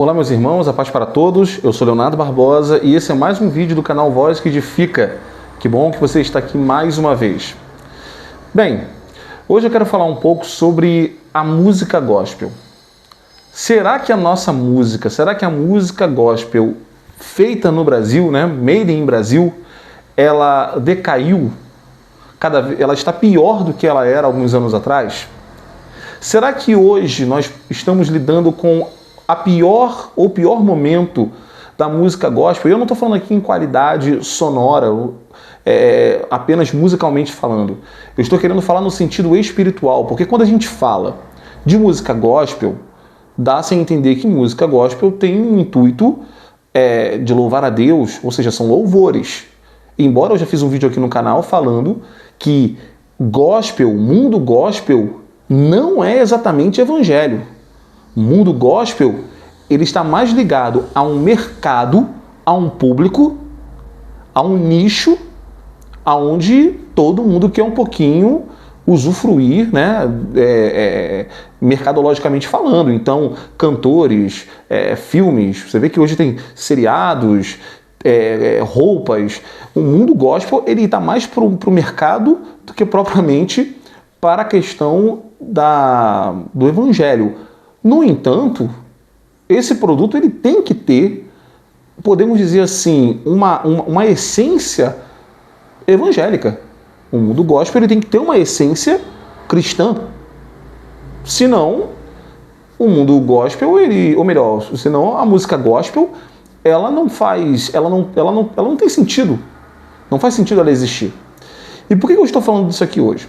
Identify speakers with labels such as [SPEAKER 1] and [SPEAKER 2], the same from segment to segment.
[SPEAKER 1] Olá meus irmãos, a paz para todos, eu sou Leonardo Barbosa e esse é mais um vídeo do canal Voz que Edifica. Que bom que você está aqui mais uma vez. Bem, hoje eu quero falar um pouco sobre a música gospel. Será que a nossa música, será que a música gospel feita no Brasil, made in Brasil, ela decaiu? Ela está pior do que ela era alguns anos atrás? Será que hoje nós estamos lidando com o pior momento da música gospel? Eu não estou falando aqui em qualidade sonora, apenas musicalmente falando. Eu estou querendo falar no sentido espiritual, porque quando a gente fala de música gospel, dá-se a entender que música gospel tem um intuito de louvar a Deus, ou seja, são louvores. Embora eu já fiz um vídeo aqui no canal falando que gospel, mundo gospel, não é exatamente evangelho. O mundo gospel, ele está mais ligado a um mercado, a um público, a um nicho, aonde todo mundo quer um pouquinho usufruir, mercadologicamente falando. Então, cantores, filmes, você vê que hoje tem seriados, roupas. O mundo gospel, ele está mais para o mercado do que propriamente para a questão do evangelho. No entanto, esse produto ele tem que ter, podemos dizer assim, uma essência evangélica. O mundo gospel ele tem que ter uma essência cristã. Senão, o mundo gospel, senão a música gospel, ela não tem sentido. Não faz sentido ela existir. E por que eu estou falando disso aqui hoje?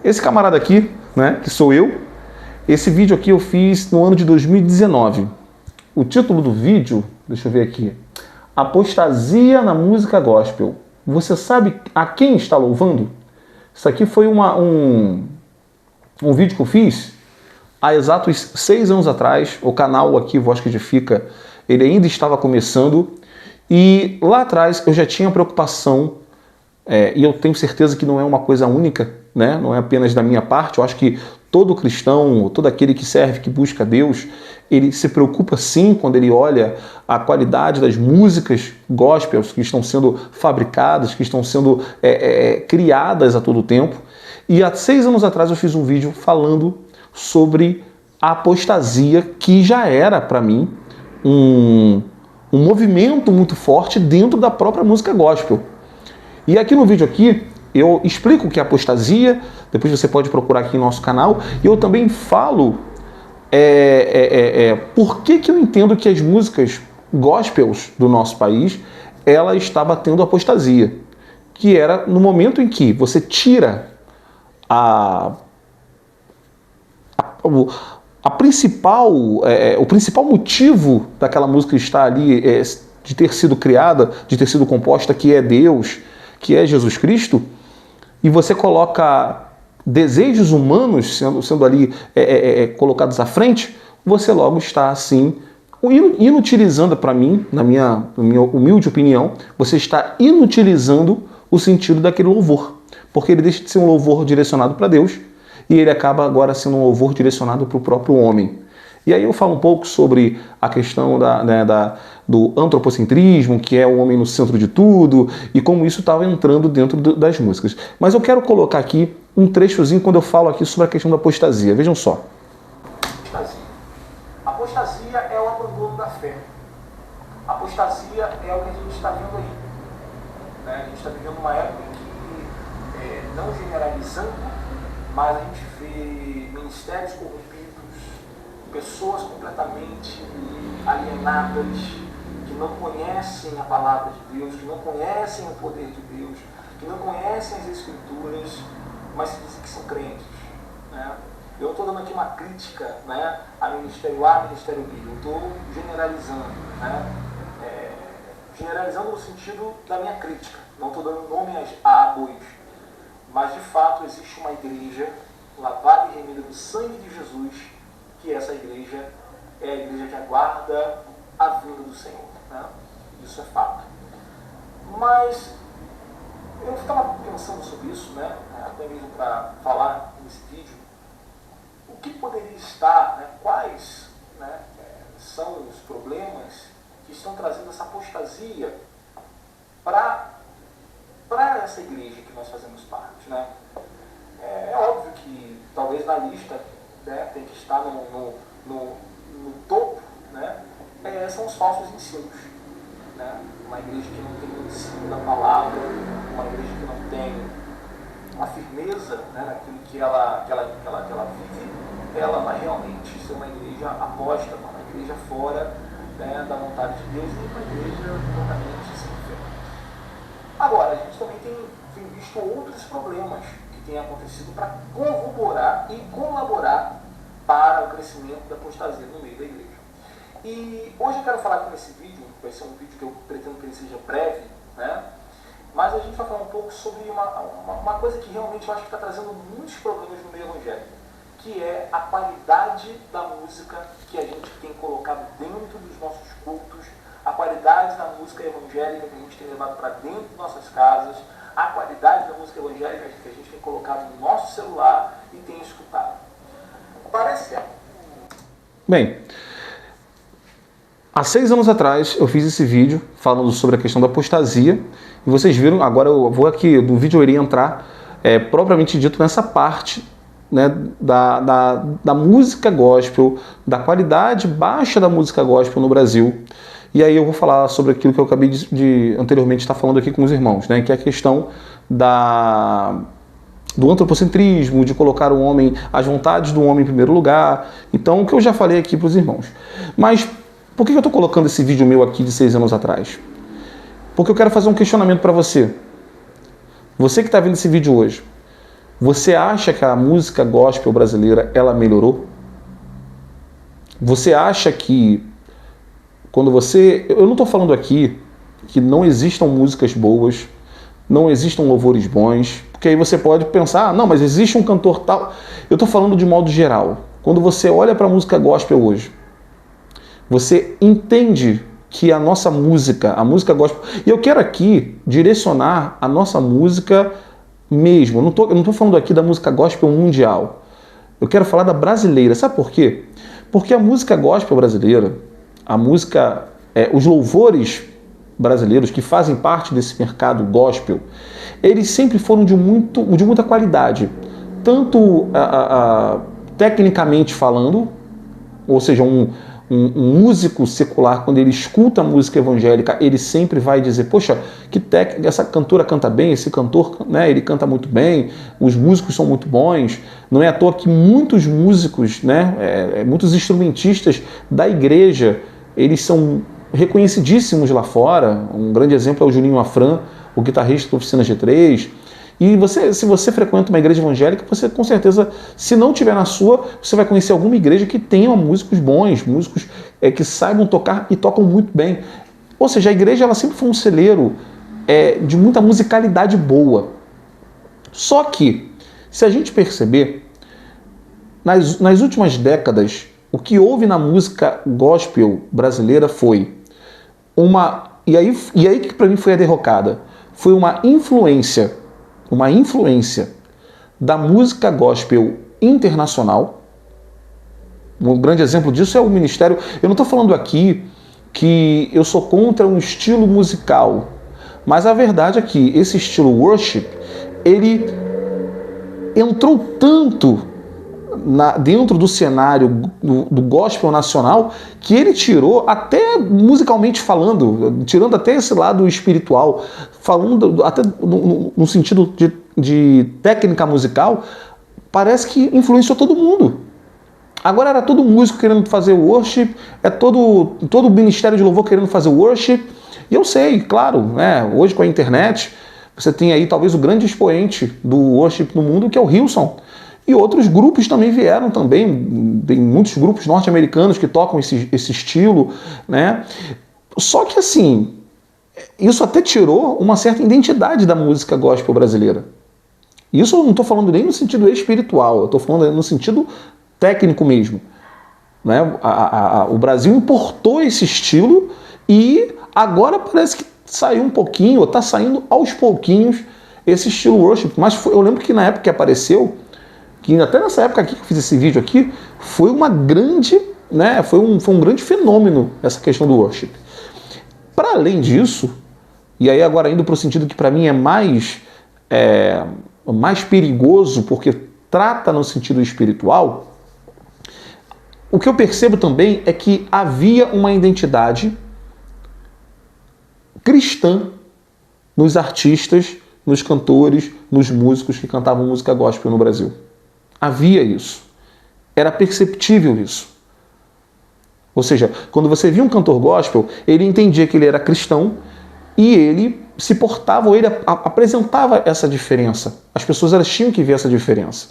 [SPEAKER 1] Esse camarada aqui, que sou eu, esse vídeo aqui eu fiz no ano de 2019. O título do vídeo, deixa eu ver aqui, Apostasia na música gospel. Você sabe a quem está louvando? Isso aqui foi um vídeo que eu fiz há exatos 6 anos atrás. O canal aqui, Voz que Edifica, ele ainda estava começando. E lá atrás eu já tinha preocupação, e eu tenho certeza que não é uma coisa única, não é apenas da minha parte. Eu acho que todo cristão, todo aquele que serve, que busca Deus, ele se preocupa sim quando ele olha a qualidade das músicas gospels que estão sendo fabricadas, que estão sendo criadas a todo tempo. E há 6 anos atrás eu fiz um vídeo falando sobre a apostasia, que já era para mim um movimento muito forte dentro da própria música gospel. E aqui no vídeo aqui, eu explico o que é apostasia, depois você pode procurar aqui no nosso canal, e eu também falo por que eu entendo que as músicas gospels do nosso país, ela estava tendo apostasia, que era no momento em que você tira o principal motivo daquela música estar ali, de ter sido criada, de ter sido composta, que é Deus, que é Jesus Cristo, e você coloca desejos humanos sendo ali colocados à frente, você logo está assim inutilizando, para mim, na minha humilde opinião, você está inutilizando o sentido daquele louvor, porque ele deixa de ser um louvor direcionado para Deus e ele acaba agora sendo um louvor direcionado para o próprio homem. E aí eu falo um pouco sobre a questão do antropocentrismo, que é o homem no centro de tudo, e como isso estava entrando dentro das músicas. Mas eu quero colocar aqui um trechozinho quando eu falo aqui sobre a questão da apostasia. Vejam só.
[SPEAKER 2] Apostasia é o abandono da fé. Apostasia é o que a gente está vendo aí. A gente está vivendo uma época em que, não generalizando, mas a gente vê ministérios corrompidos, pessoas completamente alienadas, que não conhecem a palavra de Deus, que não conhecem o poder de Deus, que não conhecem as Escrituras, mas se dizem que são crentes. Eu não estou dando aqui uma crítica a Ministério A, Ministério B, eu estou generalizando. Generalizando no sentido da minha crítica, não estou dando nome a bois, mas de fato existe uma igreja lavada e remida do sangue de Jesus, que essa igreja é a igreja que aguarda a vinda do Senhor. Isso é fato. Mas eu estava pensando sobre isso, até mesmo para falar nesse vídeo, o que poderia estar, quais são problemas que estão trazendo essa apostasia para essa igreja que nós fazemos parte, né? É óbvio que talvez na lista, né, tem que estar no topo, né, são os falsos ensinos, né? Uma igreja que não tem o ensino da palavra, uma igreja que não tem uma firmeza, né, naquilo que ela vive, ela vai realmente ser uma igreja apóstata, uma igreja fora, né, da vontade de Deus e uma igreja totalmente sem fé. Agora, a gente também tem visto outros problemas que têm acontecido para corroborar e colaborar para o crescimento da apostasia no meio da igreja. E hoje eu quero falar aqui nesse vídeo, vai ser um vídeo que eu pretendo que ele seja breve, né? Mas a gente vai falar um pouco sobre uma coisa que realmente eu acho que está trazendo muitos problemas no meio evangélico, que é a qualidade da música que a gente tem colocado dentro dos nossos cultos, a qualidade da música evangélica que a gente tem levado para dentro de nossas casas, a qualidade da música evangélica que a gente tem colocado no nosso celular e tem escutado. Parece ser.
[SPEAKER 1] Bem, há 6 anos atrás eu fiz esse vídeo falando sobre a questão da apostasia e vocês viram, agora eu vou aqui, no vídeo eu iria entrar propriamente dito nessa parte, né, da música gospel, da qualidade baixa da música gospel no Brasil. E aí eu vou falar sobre aquilo que eu acabei de anteriormente estar falando aqui com os irmãos, né, que é a questão do antropocentrismo, de colocar o homem, as vontades do homem em primeiro lugar. Então, o que eu já falei aqui para os irmãos. Mas por que eu estou colocando esse vídeo meu aqui de 6 anos atrás? Porque eu quero fazer um questionamento para você. Você que está vendo esse vídeo hoje, você acha que a música gospel brasileira, ela melhorou? Você acha que quando você... Eu não estou falando aqui que não existam músicas boas, não existam louvores bons, porque aí você pode pensar, não, mas existe um cantor tal. Eu estou falando de modo geral. Quando você olha para a música gospel hoje, você entende que a nossa música, a música gospel... E eu quero aqui direcionar a nossa música mesmo. Eu não estou falando aqui da música gospel mundial. Eu quero falar da brasileira. Sabe por quê? Porque a música gospel brasileira, a música, os louvores brasileiros que fazem parte desse mercado gospel, eles sempre foram de muita qualidade. Tanto tecnicamente falando, ou seja, um músico secular, quando ele escuta a música evangélica, ele sempre vai dizer, poxa, que técnica, essa cantora canta bem, esse cantor, né, ele canta muito bem, os músicos são muito bons. Não é à toa que muitos músicos, né, muitos instrumentistas da igreja, eles são reconhecidíssimos lá fora. Um grande exemplo é o Juninho Afran, o guitarrista da Oficina G3. E se você frequenta uma igreja evangélica, você com certeza, se não tiver na sua, você vai conhecer alguma igreja que tenha músicos bons, músicos que saibam tocar e tocam muito bem. Ou seja, a igreja ela sempre foi um celeiro de muita musicalidade boa. Só que, se a gente perceber, nas últimas décadas, o que houve na música gospel brasileira foi e aí que para mim foi a derrocada, foi uma influência da música gospel internacional. Um grande exemplo disso é o ministério. Eu não estou falando aqui que eu sou contra um estilo musical, mas a verdade é que esse estilo worship, ele entrou tanto dentro do cenário do gospel nacional, que ele tirou, até musicalmente falando, tirando até esse lado espiritual, falando até no sentido de técnica musical, parece que influenciou todo mundo. Agora era todo músico querendo fazer worship, todo o ministério de louvor querendo fazer worship. E eu sei, claro, né, hoje com a internet, você tem aí talvez o grande expoente do worship no mundo, que é o Hillsong. E outros grupos também vieram também, tem muitos grupos norte-americanos que tocam esse estilo, né? Só que assim, isso até tirou uma certa identidade da música gospel brasileira. Isso eu não estou falando nem no sentido espiritual, eu estou falando no sentido técnico mesmo, né? O Brasil importou esse estilo e agora parece que saiu um pouquinho, ou está saindo aos pouquinhos, esse estilo worship. Mas eu lembro que na época que apareceu, que até nessa época aqui que eu fiz esse vídeo aqui, foi uma grande né, foi um grande fenômeno essa questão do worship. Para além disso, e aí agora indo para o sentido que para mim é mais perigoso, porque trata no sentido espiritual, o que eu percebo também é que havia uma identidade cristã nos artistas, nos cantores, nos músicos que cantavam música gospel no Brasil. Havia isso. Era perceptível isso. Ou seja, quando você via um cantor gospel, ele entendia que ele era cristão e ele se portava, ou ele apresentava essa diferença. As pessoas elas tinham que ver essa diferença.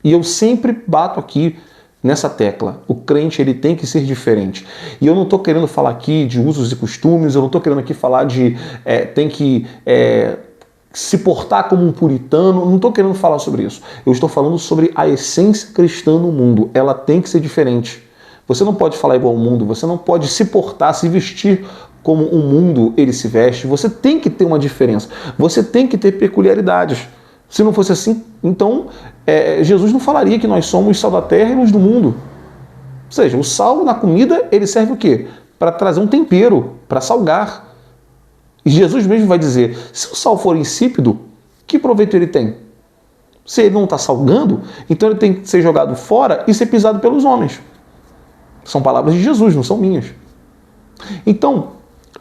[SPEAKER 1] E eu sempre bato aqui nessa tecla. O crente ele tem que ser diferente. E eu não estou querendo falar aqui de usos e costumes, eu não estou querendo aqui falar de tem que se portar como um puritano, não estou querendo falar sobre isso. Eu estou falando sobre a essência cristã no mundo. Ela tem que ser diferente. Você não pode falar igual ao mundo, você não pode se portar, se vestir como o mundo ele se veste. Você tem que ter uma diferença. Você tem que ter peculiaridades. Se não fosse assim, então Jesus não falaria que nós somos sal da terra e luz do mundo. Ou seja, o sal na comida, ele serve o quê? Para trazer um tempero, para salgar. E Jesus mesmo vai dizer, se o sal for insípido, que proveito ele tem? Se ele não está salgando, então ele tem que ser jogado fora e ser pisado pelos homens. São palavras de Jesus, não são minhas. Então,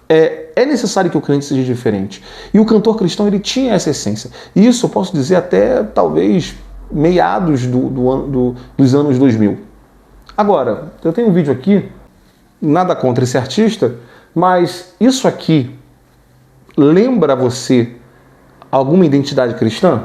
[SPEAKER 1] é necessário que o crente seja diferente. E o cantor cristão, ele tinha essa essência. E isso eu posso dizer até, talvez, meados dos anos 2000. Agora, eu tenho um vídeo aqui, nada contra esse artista, mas isso aqui lembra a você alguma identidade cristã?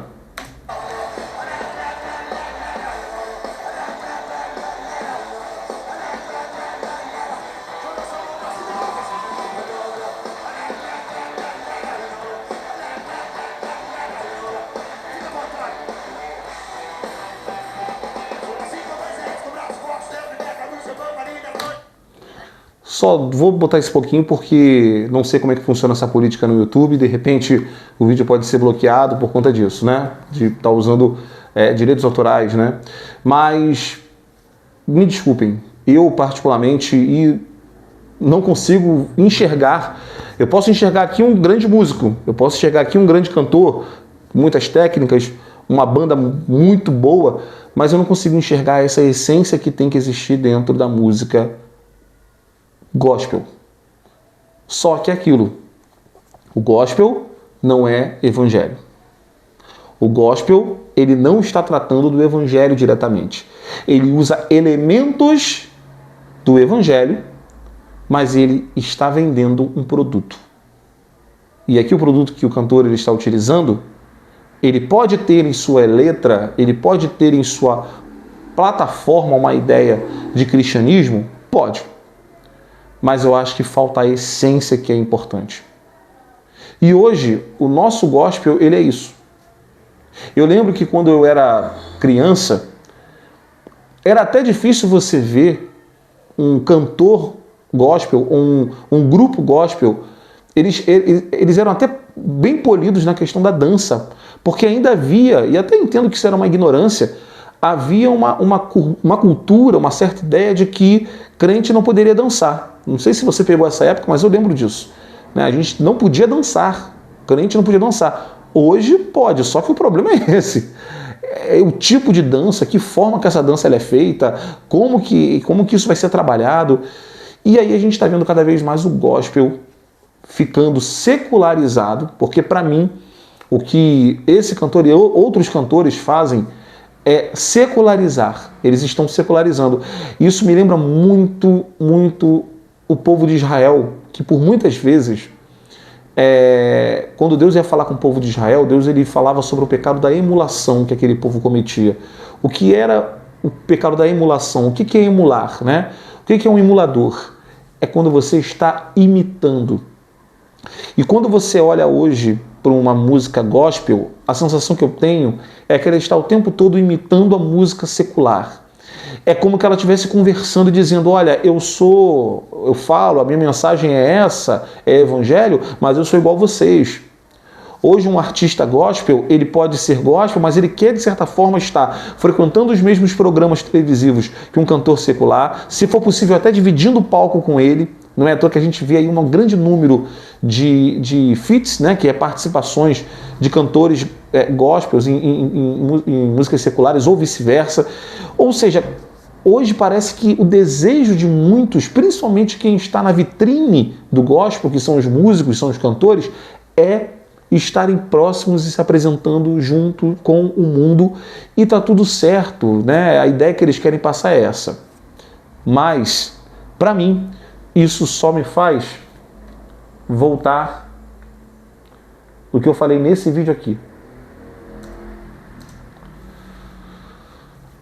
[SPEAKER 1] Só vou botar esse pouquinho porque não sei como é que funciona essa política no YouTube. De repente o vídeo pode ser bloqueado por conta disso, né? De estar usando direitos autorais, né? Mas me desculpem, eu particularmente não consigo enxergar. Eu posso enxergar aqui um grande músico, eu posso enxergar aqui um grande cantor, muitas técnicas, uma banda muito boa, mas eu não consigo enxergar essa essência que tem que existir dentro da música gospel. Só que é aquilo. O gospel não é evangelho. O gospel, ele não está tratando do evangelho diretamente. Ele usa elementos do evangelho, mas ele está vendendo um produto. E aqui o produto que o cantor ele está utilizando, ele pode ter em sua letra, ele pode ter em sua plataforma uma ideia de cristianismo? Pode. Mas eu acho que falta a essência que é importante. E hoje, o nosso gospel, ele é isso. Eu lembro que quando eu era criança, era até difícil você ver um cantor gospel, um grupo gospel, eles eram até bem polidos na questão da dança, porque ainda havia, e até entendo que isso era uma ignorância, havia uma cultura, uma certa ideia de que crente não poderia dançar. Não sei se você pegou essa época, mas eu lembro disso. A gente não podia dançar. Crente não podia dançar. Hoje pode, só que o problema é esse. É o tipo de dança, que forma que essa dança ela é feita, como que isso vai ser trabalhado. E aí a gente está vendo cada vez mais o gospel ficando secularizado, porque para mim, o que esse cantor e outros cantores fazem é secularizar. Eles estão secularizando. Isso me lembra muito, muito o povo de Israel, que por muitas vezes, quando Deus ia falar com o povo de Israel, Deus ele falava sobre o pecado da emulação que aquele povo cometia. O que era o pecado da emulação? O que é emular, né? O que é um emulador? É quando você está imitando. E quando você olha hoje para uma música gospel, a sensação que eu tenho é que ela está o tempo todo imitando a música secular. É como que ela estivesse conversando e dizendo, olha, eu falo, a minha mensagem é essa, é evangelho, mas eu sou igual a vocês. Hoje um artista gospel, ele pode ser gospel, mas ele quer de certa forma estar frequentando os mesmos programas televisivos que um cantor secular, se for possível até dividindo o palco com ele. Não é à toa que a gente vê aí um grande número de feats, né, que é participações de cantores gospels em músicas seculares ou vice-versa. Ou seja, hoje parece que o desejo de muitos, principalmente quem está na vitrine do gospel, que são os músicos, são os cantores, é estarem próximos e se apresentando junto com o mundo, e tá tudo certo, né? A ideia que eles querem passar é essa. Mas, para mim, isso só me faz voltar do que eu falei nesse vídeo aqui.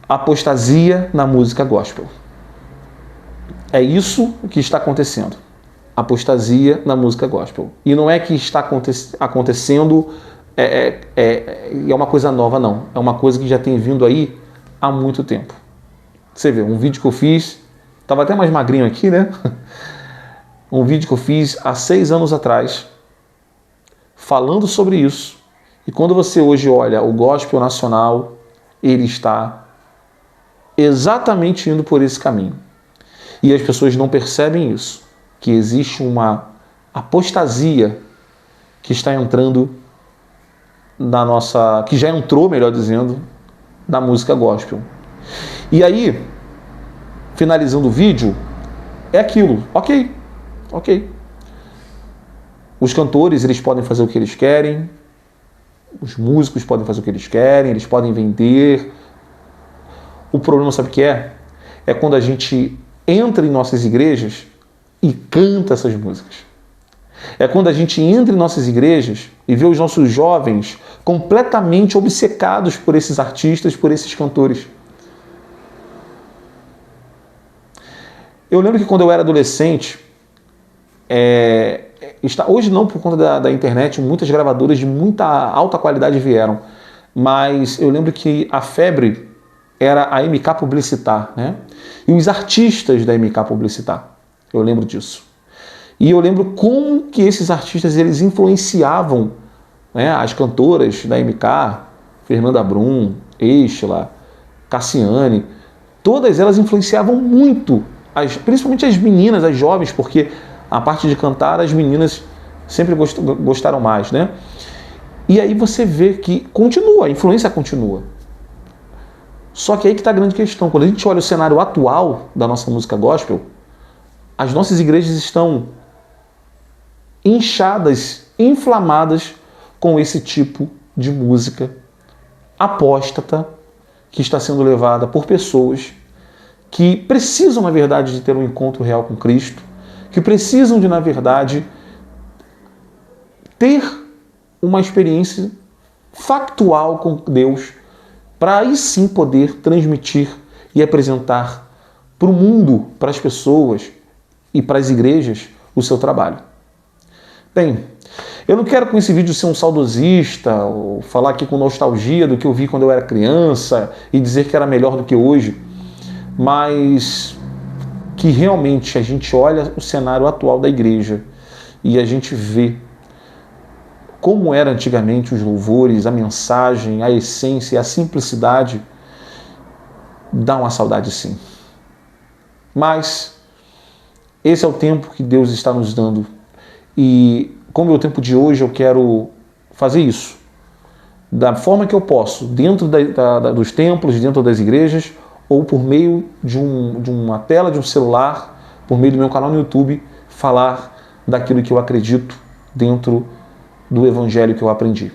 [SPEAKER 1] Apostasia na música gospel. É isso que está acontecendo. Apostasia na música gospel. E não é que está acontecendo, é uma coisa nova, não. É uma coisa que já tem vindo aí há muito tempo. Você vê, um vídeo que eu fiz, estava até mais magrinho aqui, né? Um vídeo que eu fiz há 6 anos atrás, falando sobre isso. E quando você hoje olha o gospel nacional, ele está exatamente indo por esse caminho. E as pessoas não percebem isso, que existe uma apostasia que está entrando na nossa, que já entrou, melhor dizendo, na música gospel. E aí, finalizando o vídeo, é aquilo, ok. Os cantores, eles podem fazer o que eles querem, os músicos podem fazer o que eles querem, eles podem vender. O problema, sabe o que é? É quando a gente entra em nossas igrejas e canta essas músicas. É quando a gente entra em nossas igrejas e vê os nossos jovens completamente obcecados por esses artistas, por esses cantores. Eu lembro que quando eu era adolescente, hoje não por conta da internet, muitas gravadoras de muita alta qualidade vieram, mas eu lembro que a febre era a MK Publicitar, né? E os artistas da MK Publicitar, eu lembro disso. E eu lembro como que esses artistas, eles influenciavam, né, as cantoras da MK, Fernanda Brum, Estela, Cassiane, todas elas influenciavam muito, principalmente as meninas, as jovens, porque a parte de cantar, as meninas sempre gostaram mais, né? E aí você vê que continua, a influência continua. Só que aí que está a grande questão. Quando a gente olha o cenário atual da nossa música gospel, as nossas igrejas estão inchadas, inflamadas com esse tipo de música apóstata que está sendo levada por pessoas que precisam, na verdade, de ter um encontro real com Cristo, que precisam de, na verdade, ter uma experiência factual com Deus, para aí sim poder transmitir e apresentar para o mundo, para as pessoas e para as igrejas o seu trabalho. Bem, eu não quero com esse vídeo ser um saudosista ou falar aqui com nostalgia do que eu vi quando eu era criança e dizer que era melhor do que hoje, mas que realmente a gente olha o cenário atual da igreja e a gente vê como era antigamente os louvores, a mensagem, a essência, a simplicidade, dá uma saudade sim. Mas esse é o tempo que Deus está nos dando. E como é o tempo de hoje, eu quero fazer isso da forma que eu posso, dentro dos templos, dentro das igrejas, ou por meio de uma tela, de um celular, por meio do meu canal no YouTube, falar daquilo que eu acredito dentro do evangelho que eu aprendi.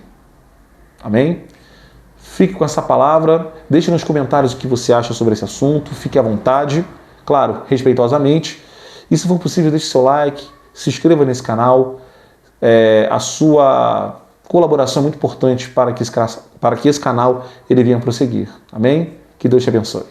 [SPEAKER 1] Amém? Fique com essa palavra, deixe nos comentários o que você acha sobre esse assunto, fique à vontade, claro, respeitosamente. E se for possível, deixe seu like, se inscreva nesse canal. A sua colaboração é muito importante para que esse canal ele venha prosseguir. Amém? Que Deus te abençoe.